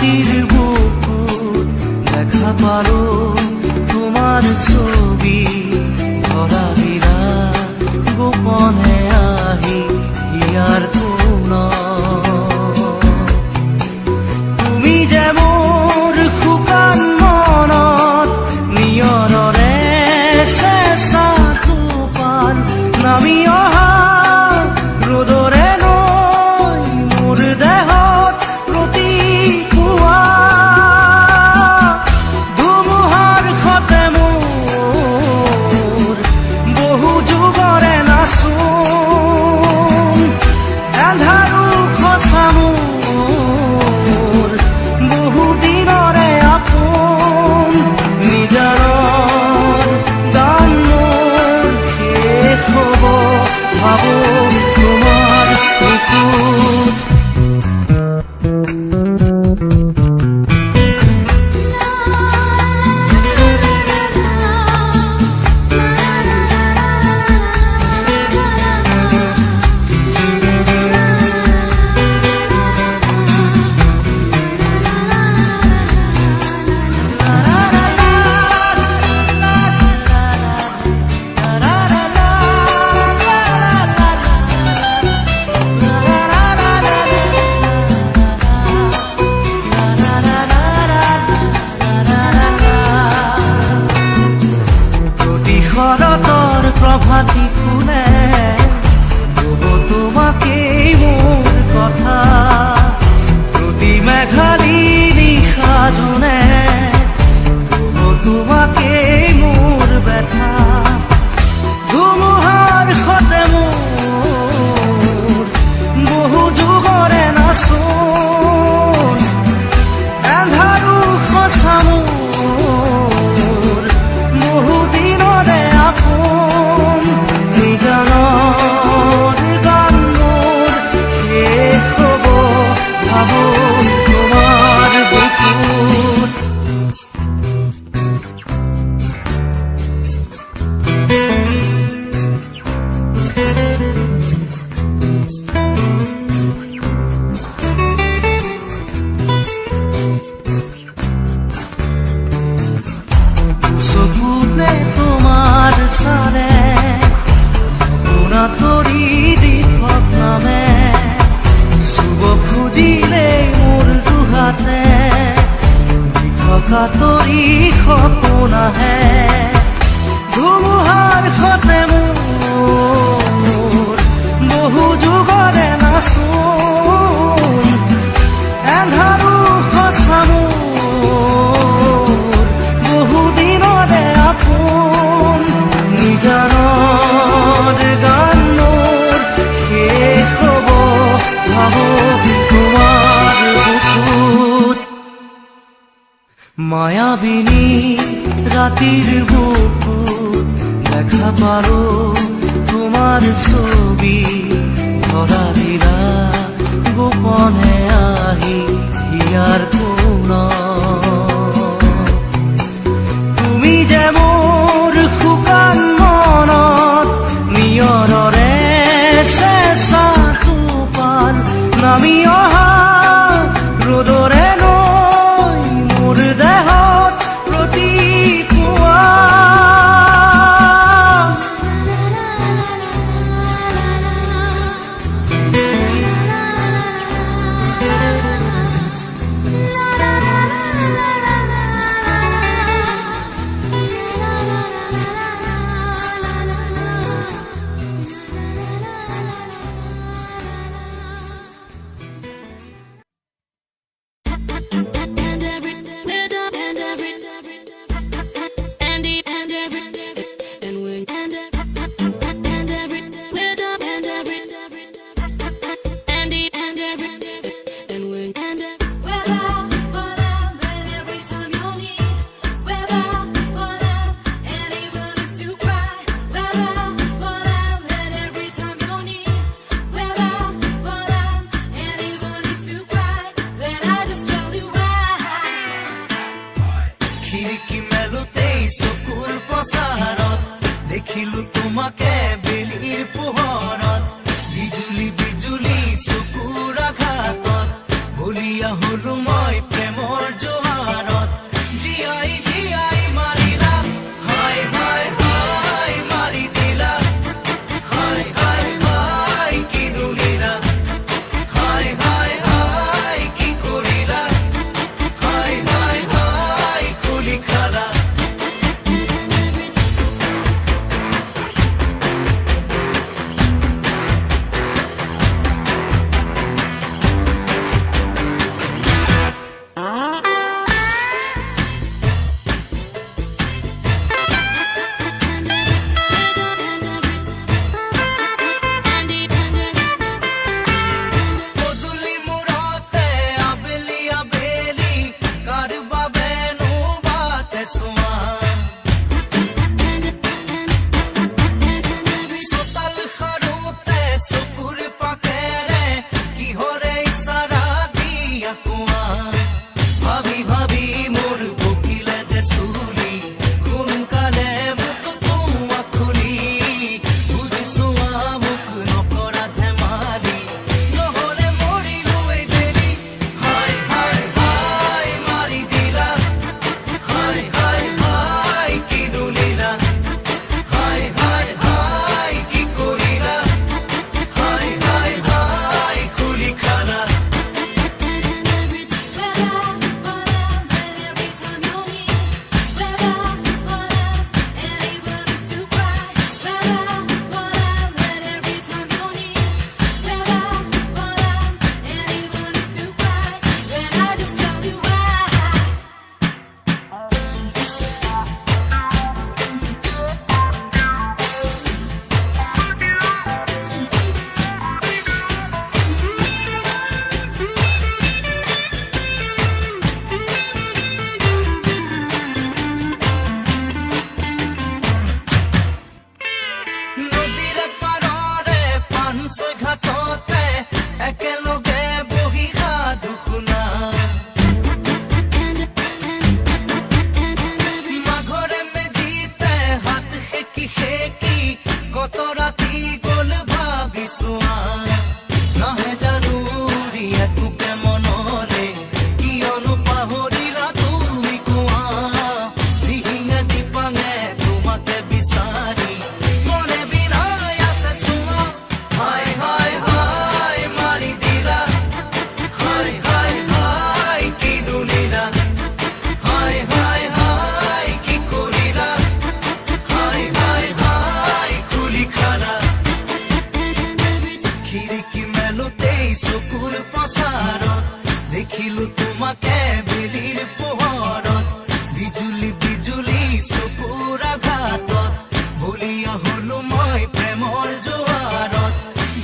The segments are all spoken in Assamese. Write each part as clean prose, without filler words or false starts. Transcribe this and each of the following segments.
রাতির বুকুত দেখা পালো তোমার ছবি ধরা দিলা গোপনে আহি হিয়ার কোন তুমি যে মোর শুকান মনত নিয়ৰৰে চেঁচা টোপাল নামি অহা ৰ'দৰে নৈ মোৰ দেহত প্ৰতিপুৱা ধুমুহাৰ সতে মোৰ বহু যুগৰে নাচোন এন্ধাৰো সঁচা মোৰ বহু দিনৰে আপোন নিজাৰৰ গান মোৰ শেষ হ'ব ভাবো তোমাৰ বুকুত শৰতৰ প্ৰভাতী ফুলে কব তোমাকেই মোৰ কথা প্ৰতি মেঘালী নিশা জোনে কব তোমাকেই মোৰ ব্যথা ধুমুহাৰ সতে মোৰ বহু যুগৰে নাচোন এন্ধাৰো সঁচা মোৰ বহু দিনৰে আপোন নিজানৰ গান মোৰ শেষ হ'ব ভাবো তোমাৰ বুকুত চকুতে তোমাৰ চালে সপোনা তৰি দি থক নামে চুব খুজিলে মোৰ দুহাতে দি থকা তৰি সপোন আহে ধুমুহাৰ সতে মোৰ বহু যুগৰে নাচোন এন্ধাৰো সঁচা মোৰ বহু দিনৰে আপোন নিজানৰ গান মোৰ শেষ হ'ব ভাবো তোমাৰ বুকুত মায়াবিনী ৰাতিৰ বুকুত দেখা পালো তোমাৰ ছবি ধৰা দিলা গোপনে আহি হিয়াৰ কোন তুমি যে মোৰ শুকান মনত নিয়ৰৰে চেঁচা টোপাল নামি অহা ৰ'দৰে নৈ মোৰ দেহত প্ৰতিপুৱা ঘাটতে একেলগে বহি সাধু শুনা মাঘৰে মেজিতে হাত সেকি সেকি কত ৰাতি গ'ল ভাবিছোৱা নাহে জানো একোকে মনলে কিয়নো পাহৰিলা তুমি কোৱা দিহিঙে দিপাঙে তোমাকে বিচাৰি মনে বিনাই আছে চোৱা হাই হাই হাই মাৰি দিলা হাই হাই হাই কি দুলিলা হাই হাই হাই কি কৰিলা হাই হাই হাই খুলি খালা খিৰিকী মেলোতেই চকুৰ পচাৰত দেখিলো তোমাকে বেলিৰ পোহৰত বিজুলি বিজুলি চকুৰ আঘাতত বলিয়া হলো মই প্ৰেমৰ জোৱাৰত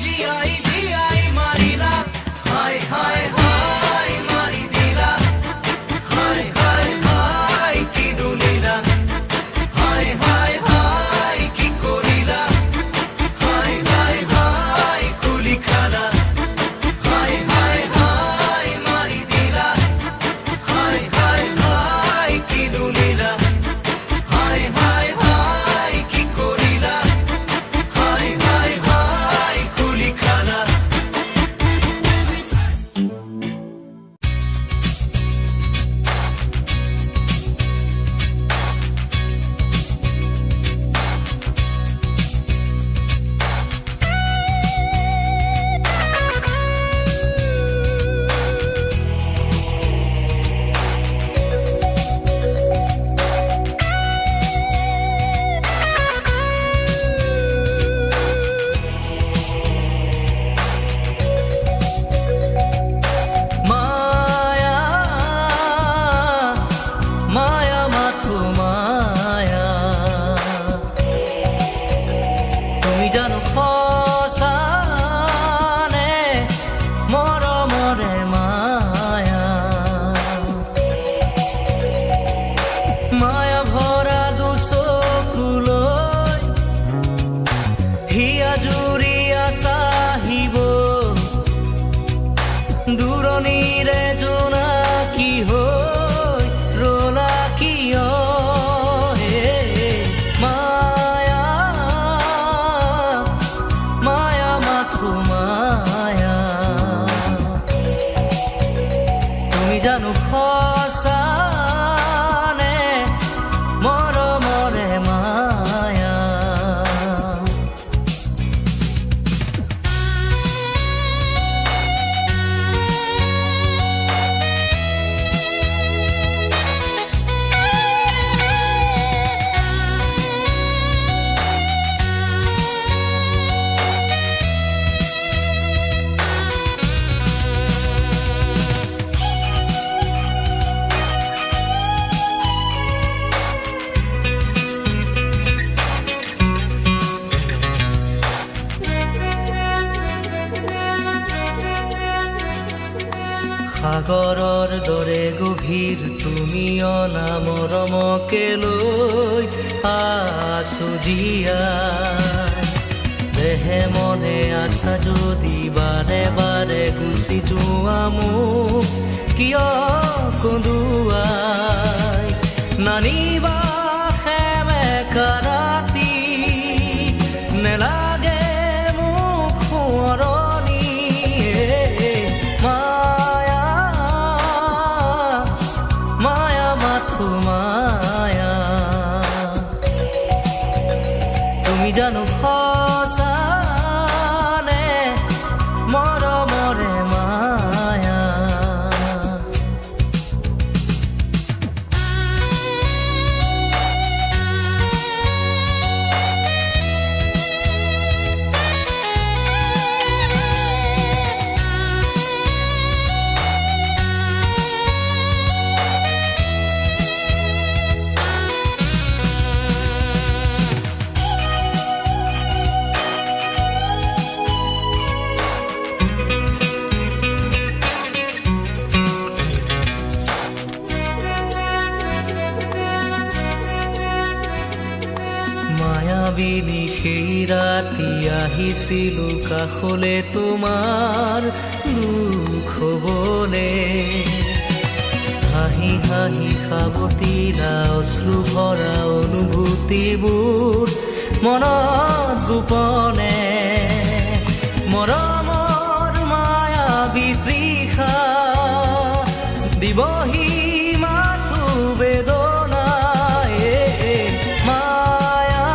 জীয়াই জীয়াই মাৰিলা হাই হাই হাই মাৰি দিলা হাই হাই হাই কি দুলিলা হাই হাই হাই কি কৰিলা হাই হাই হাই খুলি খালা হাই হাই হাই মাৰি দিলা হাই হাই হাই কি দুলিলা হাই হাই হাই কি কৰিলা হাই হাই হাই খুলি খালা মায়া মায়া মাথো মায়া তুমি জানো সঁচানে মৰমৰে মায়া মায়া ভৰা দুচকুলৈ হিয়া জুৰিয়া চাহিব দূৰণিৰে জোনাকী হৈ ৰলা কিয় হে মায়া মায়া মাথো মায়া তুমি জানো সঁচানে মৰমৰে মায়া সাগৰৰ দৰে গভীৰ তুমি অনা মৰমকে লৈ আছো জীয়াই দেহে মনে আছা যদি বাৰে বাৰে গুচি যোৱা মোক কিয় কন্দুৱাই নানিবা সেমেকা ৰাতি নেলাগে মোক সোঁৱৰণি মায়া মায়া মাথো মায়া তুমি জানো সঁচানে মৰমৰে মায়া আহিছিলো কাষলে তোমাৰ দুখ হ'বলে হাঁহি হাঁহি সাৱটিলা অশ্ৰু ভৰা অনুভূতিবোৰ মনত গোপনে মৰমৰ মায়াবী তৃষা দিবহি মাথো বেদনায় মায়া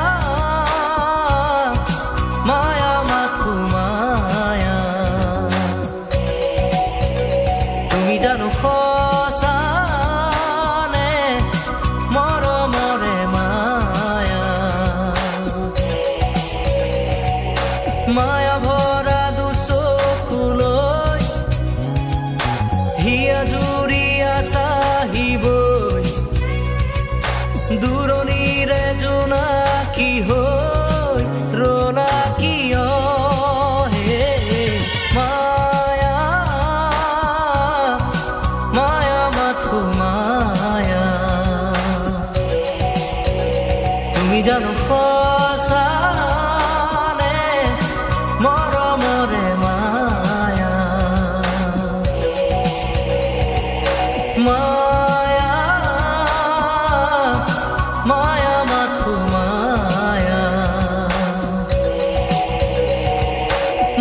মায়া মাথো মায়া তুমি জানো সঁচানে মৰমৰে মায়া মায়া ভৰা দুচকুলৈ হিয়া জুৰিয়া চাহিবই দূৰণিৰে জোনাকী হৈ ৰলা কিয় হে মায়া মায়া মাথো মায়া তুমি জানো সঁচানে মৰমৰে মায়া মায়া মায়া মাথো মায়া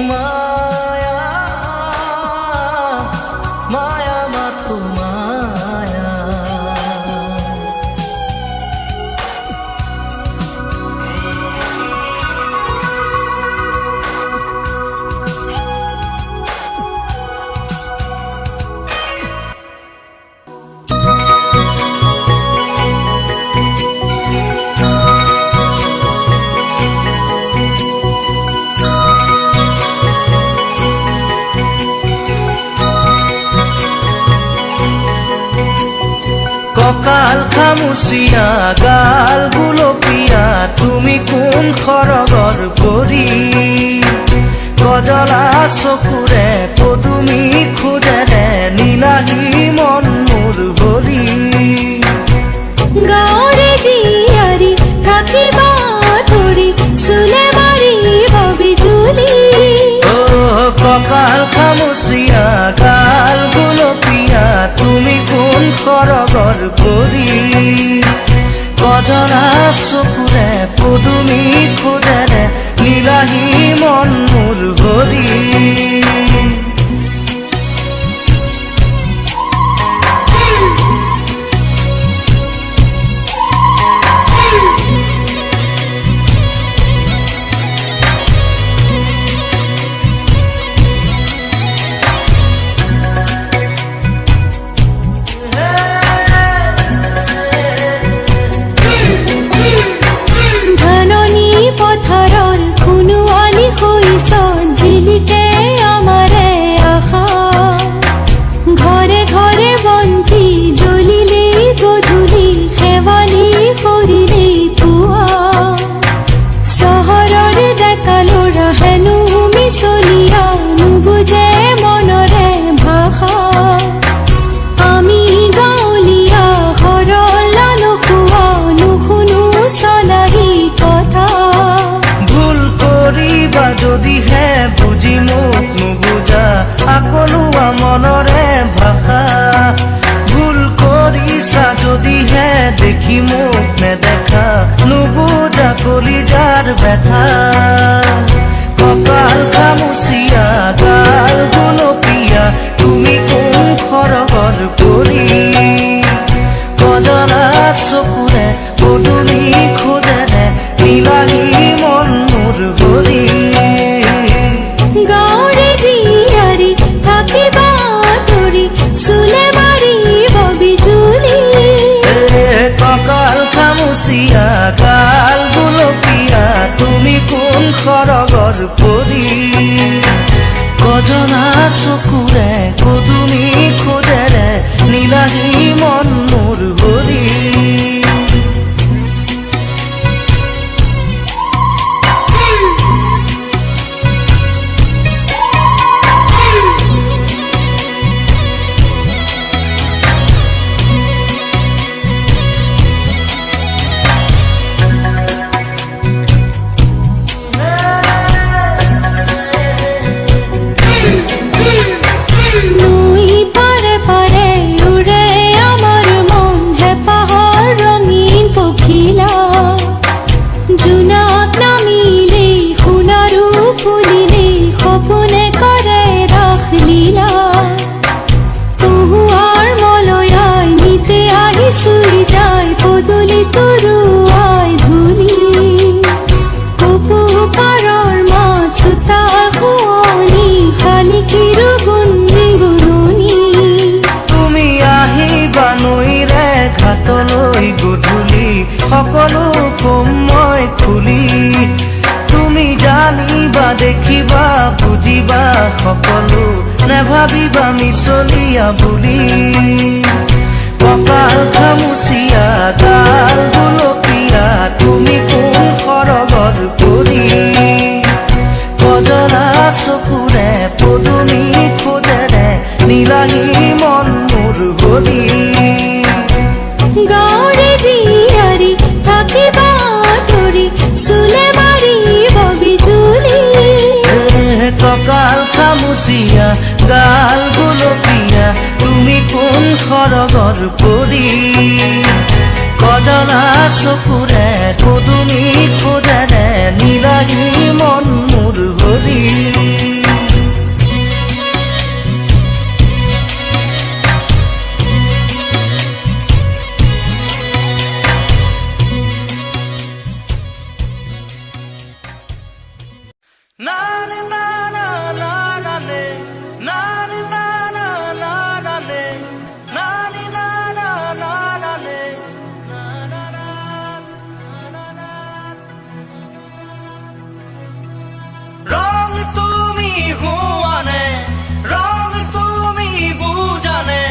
মায়া মায়া মাথো মায়া কঁকাল খামুচিয়া গাল গুলপীয়া তুমি কোন খৰগৰ পৰি কজলা চকুৰে পদুমি খোজেৰে নীলাহী মন মোৰ ভৰি গাঁৱৰে জীয়াৰী থাকিবা ধৰি চুলে মাৰিব বিজুলী কঁকাল খামুচিয়া গাল গুলপীয়া তুমি কোন খৰগৰ পৰি কজলা চকুৰে পদুমি খোজেৰে নীলাহী মন মোৰ ভৰি ধাননি পথাৰৰ খুনুৱালি হৈছ জিলিকে আমাৰে আশা ঘৰে ঘৰে বন্তি জ্বলিলেই গধূলি শেৱালি কৰিলেই পুৱা চহৰৰ ডেকা ল'ৰা হেনো মিছলীয়া নুবুজে মনৰে ভাষা আমি গাঁৱলীয়া সৰলা নোখোৱা নুশুনো চলাহী কথা ভুল কৰিবা যদিহে বুজি মোক নুবুজা আকলোৱা মনৰে ভাষা ভুল কৰিছা যদিহে দেখি মোক নেদেখা নুবুজা কলিজাৰ ব্যথা কঁকাল খামুচিয়া গাল গুলপীয়া তুমি কোন খৰগৰ পৰি কজলা চকুৰে পদুমি খোজেৰে নীলাহী মন মোৰ ভৰি গাঁৱৰে জীয়াৰী থাকিবা ধৰি চুলে মাৰিব বিজুলী কঁকাল খামুচিয়া গাল গুলপীয়া তুমি কোন খৰগৰ পৰি কজলা চকুৰে পদুমি খোজেৰে নীলাহী মন মোৰ ভৰি গোপনে কৰে ৰাস লীলা তহুৱাৰ মলয়াই নিতে আহি চুৰি যায় পদূলি তৰুৱাই ধূলি কপু পাৰৰ মাত চোতাল শুৱনি শালিকীৰো গুণগুণনি তুমি আহিবা নৈৰে ঘাটলৈ গধূলি সকলো কম মই খুলি তুমি জানিবা দেখিবা বুজিবা সকলো নেভাবিবা মিছলীয়া বুলি কঁকাল খামুচিয়া গাল গুলপীয়া তুমি কোন সৰগৰ পৰি কজলা চকুৰে পদুমী খোজেৰে নীলাহী মন মোৰ হৰি গাঁৱৰে জীয়াৰী থাকিবা তৰি চুলে মাৰিব বিজুলি কঁকাল খামুচিয়া গাল গুলপীয়া তুমি কোন সৰগৰ পৰি কজলা চকুৰে পদুমী খোজেৰে নীলাহী মন মোৰ Hari na na na na na na ne na na na na na ne na na na na na ne na na na na rong tumi huane rong tumi bujane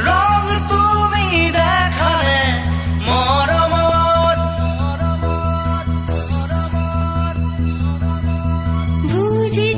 rong tumi dekhane বুঝি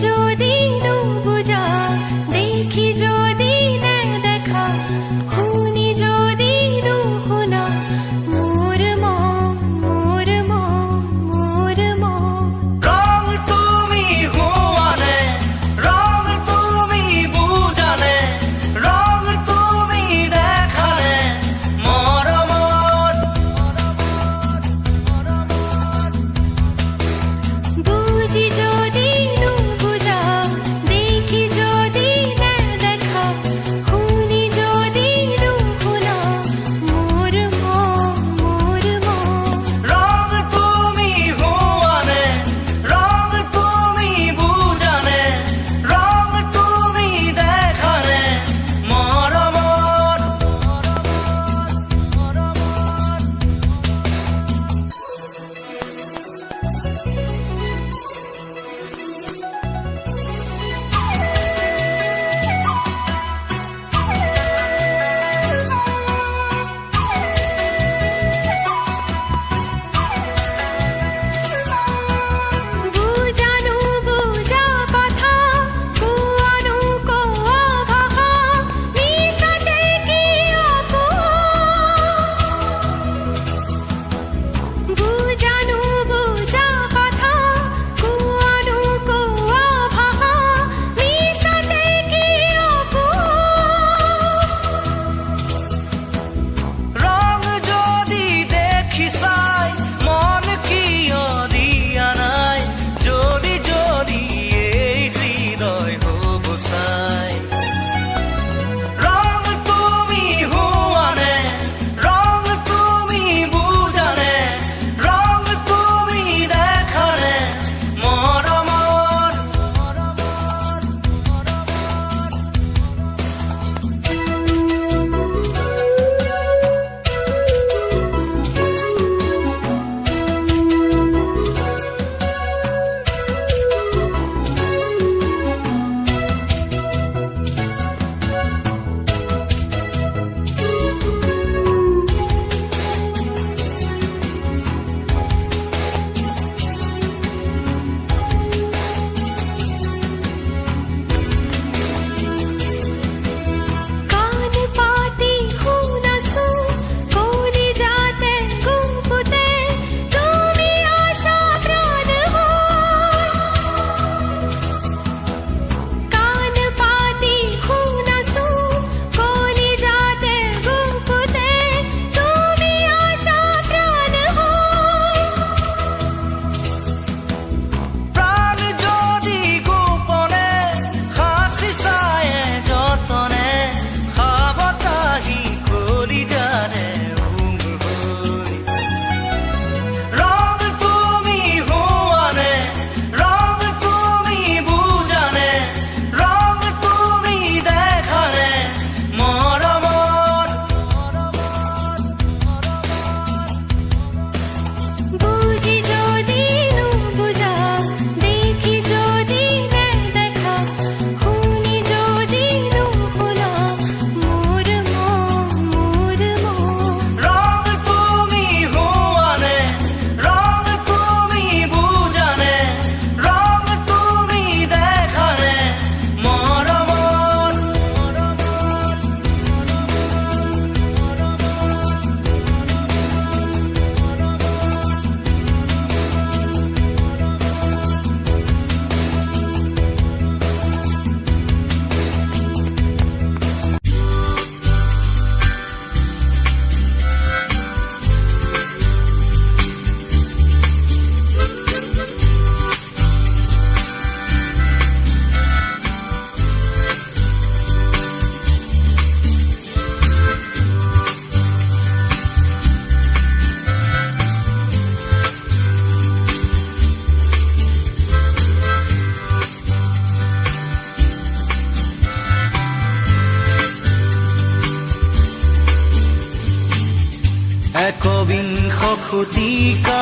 শতিকাৰ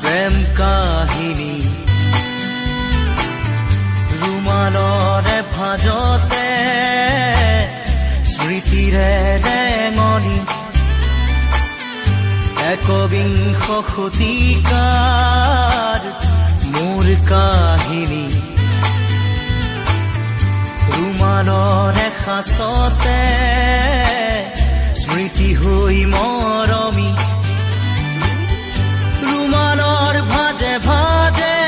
প্ৰেম কাহিনী ৰুমালৰে ভাজতে স্মৃতিৰে ৰেঙনি একবিংশ শতিকাৰ মোৰ কাহিনী ৰুমালৰে সাঁচতে স্মৃতি হৈ মৰমি ৰুমালৰ ভাজে ভাজে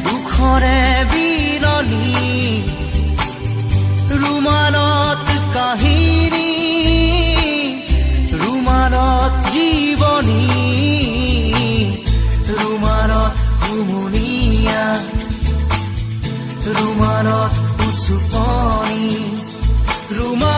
দুখৰে বিলনি ৰুমালত কাহিনী ৰুমালত জীৱনী ৰুমালত হুমুনিয়া ৰুমালত উচুপনি ৰুমাল